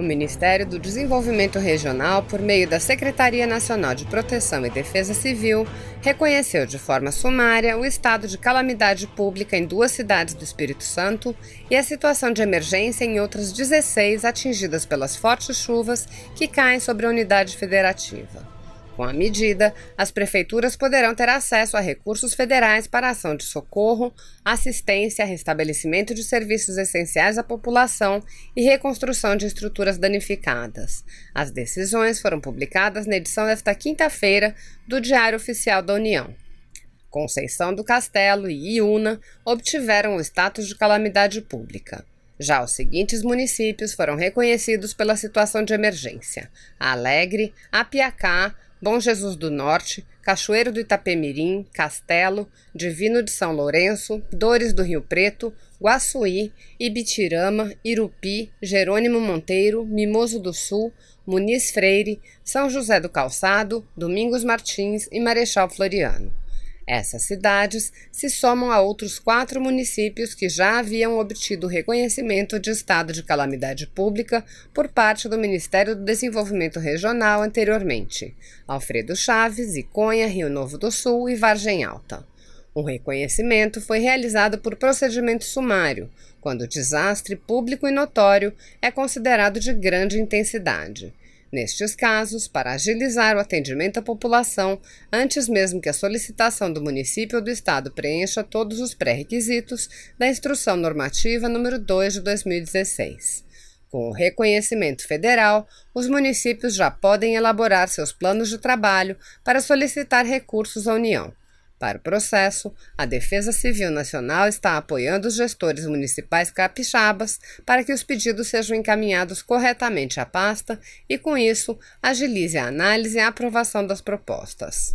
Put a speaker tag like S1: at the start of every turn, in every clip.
S1: O Ministério do Desenvolvimento Regional, por meio da Secretaria Nacional de Proteção e Defesa Civil, reconheceu de forma sumária o estado de calamidade pública em 2 cidades do Espírito Santo e a situação de emergência em outras 16 atingidas pelas fortes chuvas que caem sobre a unidade federativa. Com a medida, as prefeituras poderão ter acesso a recursos federais para ação de socorro, assistência, restabelecimento de serviços essenciais à população e reconstrução de estruturas danificadas. As decisões foram publicadas na edição desta quinta-feira do Diário Oficial da União. Conceição do Castelo e Iúna obtiveram o status de calamidade pública. Já os seguintes municípios foram reconhecidos pela situação de emergência: Alegre, Apiacá, Bom Jesus do Norte, Cachoeiro do Itapemirim, Castelo, Divino de São Lourenço, Dores do Rio Preto, Guaçuí, Ibitirama, Irupi, Jerônimo Monteiro, Mimoso do Sul, Muniz Freire, São José do Calçado, Domingos Martins e Marechal Floriano. Essas cidades se somam a outros 4 municípios que já haviam obtido o reconhecimento de estado de calamidade pública por parte do Ministério do Desenvolvimento Regional anteriormente: Alfredo Chaves, Iconha, Rio Novo do Sul e Vargem Alta. O reconhecimento foi realizado por procedimento sumário, quando o desastre público e notório é considerado de grande intensidade. Nestes casos, para agilizar o atendimento à população, antes mesmo que a solicitação do município ou do Estado preencha todos os pré-requisitos da Instrução Normativa número 2 de 2016. Com o reconhecimento federal, os municípios já podem elaborar seus planos de trabalho para solicitar recursos à União. Para o processo, a Defesa Civil Nacional está apoiando os gestores municipais capixabas para que os pedidos sejam encaminhados corretamente à pasta e, com isso, agilize a análise e a aprovação das propostas.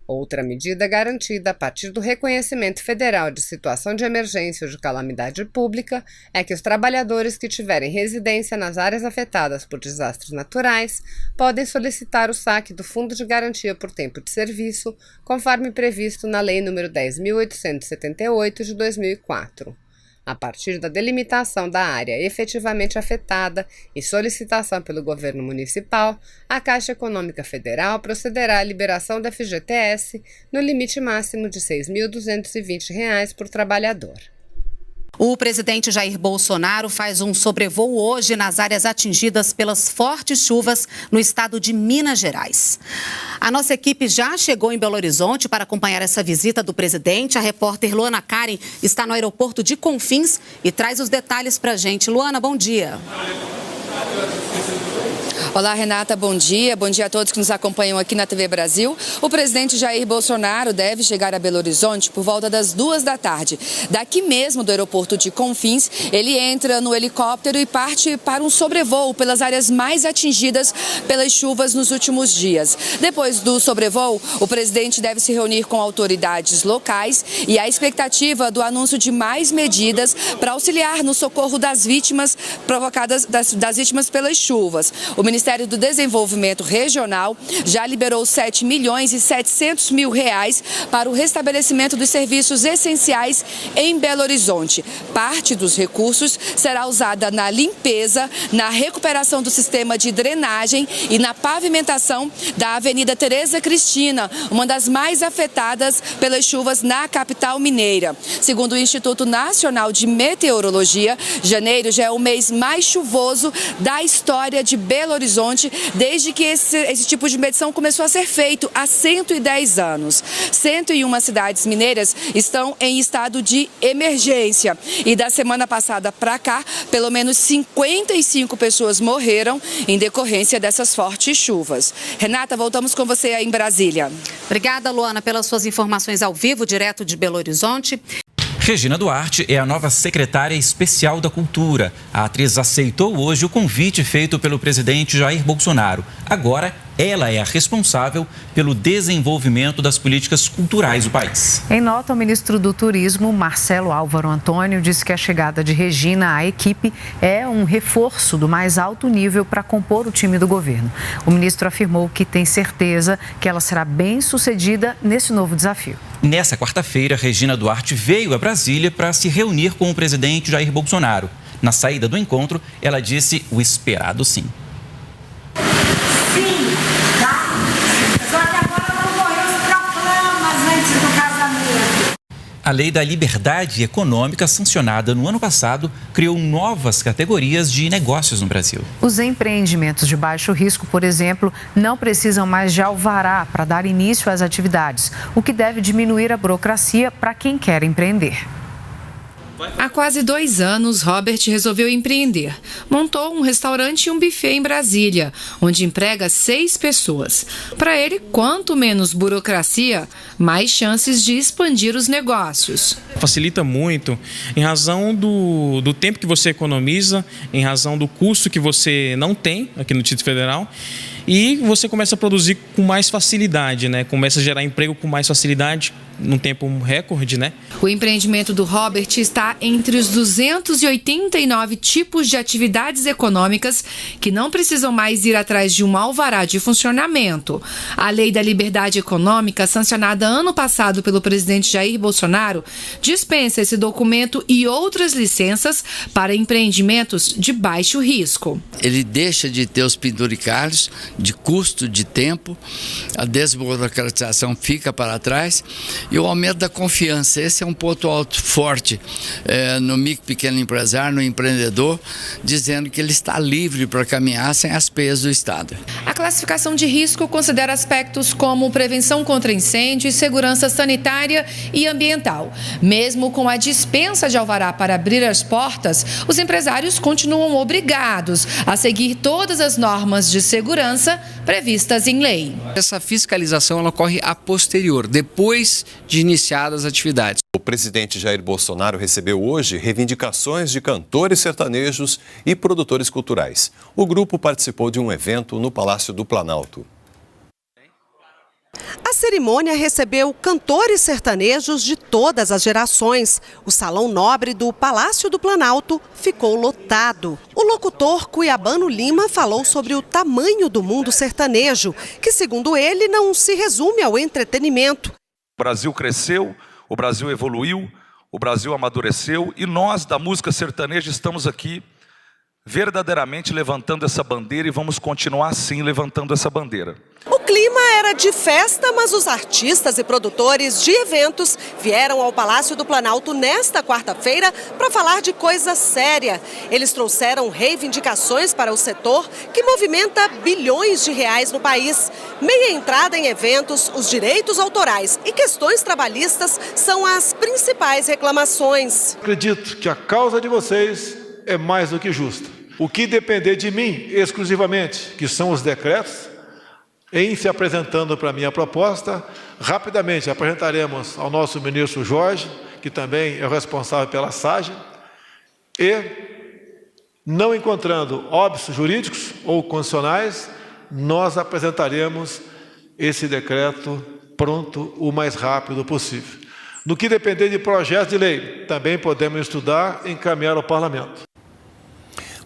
S1: Outra medida garantida a partir do reconhecimento federal de situação de emergência ou de calamidade pública é que os trabalhadores que tiverem residência nas áreas afetadas por desastres naturais podem solicitar o saque do Fundo de Garantia por Tempo de Serviço, conforme previsto na Lei nº 10.878 de 2004. A partir da delimitação da área efetivamente afetada e solicitação pelo governo municipal, a Caixa Econômica Federal procederá à liberação da FGTS no limite máximo de R$ 6.220 por trabalhador.
S2: O presidente Jair Bolsonaro faz um sobrevoo hoje nas áreas atingidas pelas fortes chuvas no estado de Minas Gerais. A nossa equipe já chegou em Belo Horizonte para acompanhar essa visita do presidente. A repórter Luana Karen está no aeroporto de Confins e traz os detalhes para a gente. Luana, bom dia.
S3: Olá, Renata, bom dia. Bom dia a todos que nos acompanham aqui na TV Brasil. O presidente Jair Bolsonaro deve chegar a Belo Horizonte por volta das 2 da tarde. Daqui mesmo do aeroporto de Confins, ele entra no helicóptero e parte para um sobrevoo pelas áreas mais atingidas pelas chuvas nos últimos dias. Depois do sobrevoo, o presidente deve se reunir com autoridades locais e a expectativa do anúncio de mais medidas para auxiliar no socorro das vítimas provocadas das vítimas pelas chuvas. O Ministério do Desenvolvimento Regional já liberou 7 milhões e 700 mil reais para o restabelecimento dos serviços essenciais em Belo Horizonte. Parte dos recursos será usada na limpeza, na recuperação do sistema de drenagem e na pavimentação da Avenida Tereza Cristina, uma das mais afetadas pelas chuvas na capital mineira. Segundo o Instituto Nacional de Meteorologia, janeiro já é o mês mais chuvoso da história de Belo Horizonte, desde que esse tipo de medição começou a ser feito há 110 anos. 101 cidades mineiras estão em estado de emergência. E da semana passada para cá, pelo menos 55 pessoas morreram em decorrência dessas fortes chuvas. Renata, voltamos com você aí em Brasília.
S2: Obrigada, Luana, pelas suas informações ao vivo, direto de Belo Horizonte.
S4: Regina Duarte é a nova secretária especial da Cultura. A atriz aceitou hoje o convite feito pelo presidente Jair Bolsonaro. Agora, ela é a responsável pelo desenvolvimento das políticas culturais do país.
S5: Em nota, o ministro do Turismo, Marcelo Álvaro Antônio, disse que a chegada de Regina à equipe é um reforço do mais alto nível para compor o time do governo. O ministro afirmou que tem certeza que ela será bem-sucedida nesse novo desafio.
S4: Nessa quarta-feira, Regina Duarte veio a Brasília para se reunir com o presidente Jair Bolsonaro. Na saída do encontro, ela disse o esperado sim.
S6: Sim, tá? Só que agora não morreu os proclamas antes do casamento.
S4: A Lei da Liberdade Econômica, sancionada no ano passado, criou novas categorias de negócios no Brasil.
S5: Os empreendimentos de baixo risco, por exemplo, não precisam mais de alvará para dar início às atividades, o que deve diminuir a burocracia para quem quer empreender.
S7: Há quase 2 anos, Robert resolveu empreender. Montou um restaurante e um buffet em Brasília, onde emprega 6 pessoas. Para ele, quanto menos burocracia, mais chances de expandir os negócios.
S8: Facilita muito em razão do tempo que você economiza, em razão do custo que você não tem aqui no Distrito Federal. E você começa a produzir com mais facilidade, né? Começa a gerar emprego com mais facilidade, num tempo recorde, né?
S7: O empreendimento do Robert está entre os 289 tipos de atividades econômicas que não precisam mais ir atrás de um alvará de funcionamento. A Lei da Liberdade Econômica, sancionada ano passado pelo presidente Jair Bolsonaro, dispensa esse documento e outras licenças para empreendimentos de baixo risco.
S9: Ele deixa de ter os penduricalhos de custo, de tempo, a desburocratização fica para trás e o aumento da confiança. Esse é um ponto alto forte no micro pequeno empresário, no empreendedor, dizendo que ele está livre para caminhar sem as peias do Estado.
S7: A classificação de risco considera aspectos como prevenção contra incêndio, segurança sanitária e ambiental. Mesmo com a dispensa de alvará para abrir as portas, os empresários continuam obrigados a seguir todas as normas de segurança previstas em lei.
S10: Essa fiscalização ela ocorre a posterior, depois de iniciadas as atividades.
S11: O presidente Jair Bolsonaro recebeu hoje reivindicações de cantores sertanejos e produtores culturais. O grupo participou de um evento no Palácio do Planalto.
S12: A cerimônia recebeu cantores sertanejos de todas as gerações. O Salão Nobre do Palácio do Planalto ficou lotado. O locutor Cuiabano Lima falou sobre o tamanho do mundo sertanejo, que, segundo ele, não se resume ao entretenimento.
S13: O Brasil cresceu, o Brasil evoluiu, o Brasil amadureceu e nós, da música sertaneja, estamos aqui verdadeiramente levantando essa bandeira e vamos continuar assim levantando essa bandeira.
S12: O clima era de festa, mas os artistas e produtores de eventos vieram ao Palácio do Planalto nesta quarta-feira para falar de coisa séria. Eles trouxeram reivindicações para o setor que movimenta bilhões de reais no país. Meia entrada em eventos, os direitos autorais e questões trabalhistas são as principais reclamações.
S14: Acredito que a causa de vocês é mais do que justa. O que depender de mim exclusivamente, que são os decretos, em se apresentando para a minha proposta, rapidamente apresentaremos ao nosso ministro Jorge, que também é o responsável pela SAGE, e, não encontrando óbitos jurídicos ou constitucionais, nós apresentaremos esse decreto pronto o mais rápido possível. No que depender de projetos de lei, também podemos estudar e encaminhar ao Parlamento.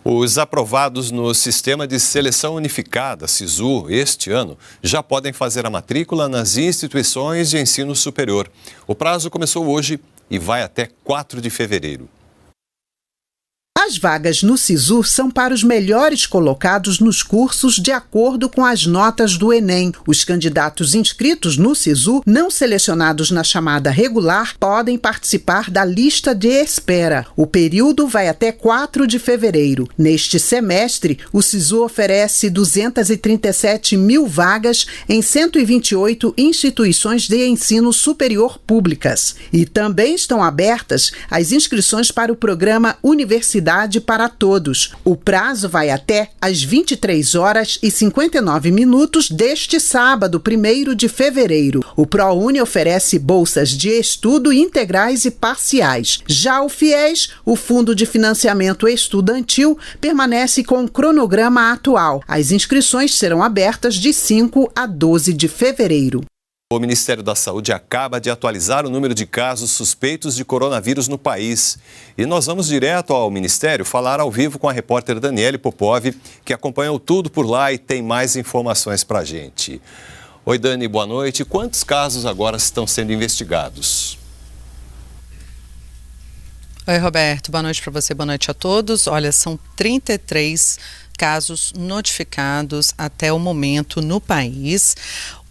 S11: Os aprovados no Sistema de Seleção Unificada, SISU, este ano, já podem fazer a matrícula nas instituições de ensino superior. O prazo começou hoje e vai até 4 de fevereiro.
S15: As vagas no SISU são para os melhores colocados nos cursos de acordo com as notas do Enem. Os candidatos inscritos no SISU, não selecionados na chamada regular, podem participar da lista de espera. O período vai até 4 de fevereiro. Neste semestre, o SISU oferece 237 mil vagas em 128 instituições de ensino superior públicas. E também estão abertas as inscrições para o programa Universidade para Todos. O prazo vai até às 23h59 deste sábado, 1º de fevereiro. O ProUni oferece bolsas de estudo integrais e parciais. Já o FIES, o Fundo de Financiamento Estudantil, permanece com o cronograma atual. As inscrições serão abertas de 5 a 12 de fevereiro.
S11: O Ministério da Saúde acaba de atualizar o número de casos suspeitos de coronavírus no país. E nós vamos direto ao Ministério falar ao vivo com a repórter Daniele Popov, que acompanhou tudo por lá e tem mais informações para a gente. Oi, Dani, boa noite. Quantos casos agora estão sendo investigados?
S16: Oi, Roberto. Boa noite para você, boa noite a todos. Olha, são 33 casos notificados até o momento no país.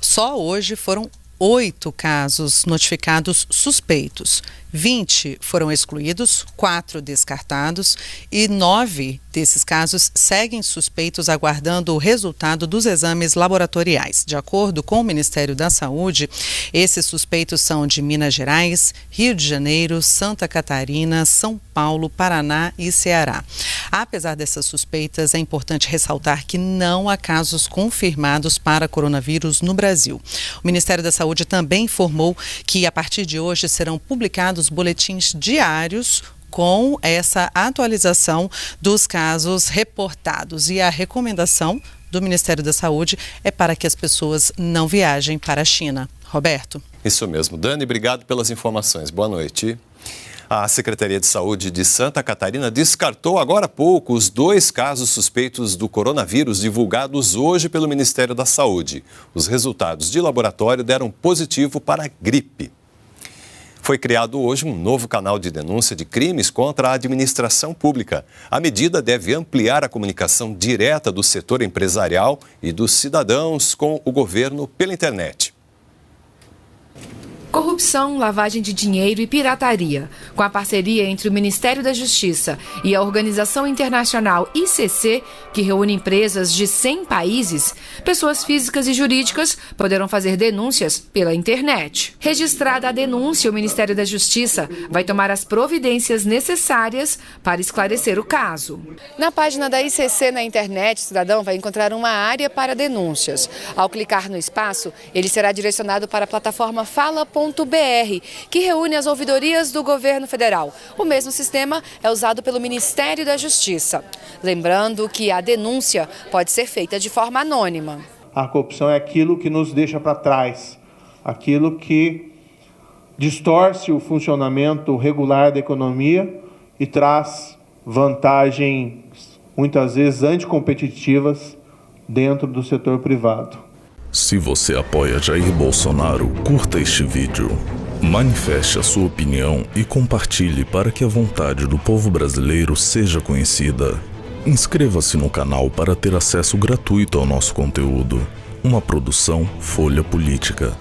S16: Só hoje foram 8 casos notificados suspeitos. 20 foram excluídos, 4 descartados e 9 desses casos seguem suspeitos aguardando o resultado dos exames laboratoriais. De acordo com o Ministério da Saúde, esses suspeitos são de Minas Gerais, Rio de Janeiro, Santa Catarina, São Paulo, Paraná e Ceará. Apesar dessas suspeitas, é importante ressaltar que não há casos confirmados para coronavírus no Brasil. O Ministério da Saúde também informou que a partir de hoje serão publicados boletins diários com essa atualização dos casos reportados. E a recomendação do Ministério da Saúde é para que as pessoas não viajem para a China. Roberto.
S11: Isso mesmo. Dani, obrigado pelas informações. Boa noite. A Secretaria de Saúde de Santa Catarina descartou agora há pouco os 2 casos suspeitos do coronavírus divulgados hoje pelo Ministério da Saúde. Os resultados de laboratório deram positivo para a gripe. Foi criado hoje um novo canal de denúncia de crimes contra a administração pública. A medida deve ampliar a comunicação direta do setor empresarial e dos cidadãos com o governo pela internet.
S7: Corrupção, lavagem de dinheiro e pirataria. Com a parceria entre o Ministério da Justiça e a Organização Internacional ICC, que reúne empresas de 100 países, pessoas físicas e jurídicas poderão fazer denúncias pela internet. Registrada a denúncia, o Ministério da Justiça vai tomar as providências necessárias para esclarecer o caso. Na página da ICC na internet, o cidadão vai encontrar uma área para denúncias. Ao clicar no espaço, ele será direcionado para a plataforma Fala.br, que reúne as ouvidorias do governo federal. O mesmo sistema é usado pelo Ministério da Justiça. Lembrando que a denúncia pode ser feita de forma anônima.
S17: A corrupção é aquilo que nos deixa para trás, aquilo que distorce o funcionamento regular da economia e traz vantagens, muitas vezes anticompetitivas, dentro do setor privado.
S18: Se você apoia Jair Bolsonaro, curta este vídeo, manifeste a sua opinião e compartilhe para que a vontade do povo brasileiro seja conhecida. Inscreva-se no canal para ter acesso gratuito ao nosso conteúdo. Uma produção Folha Política.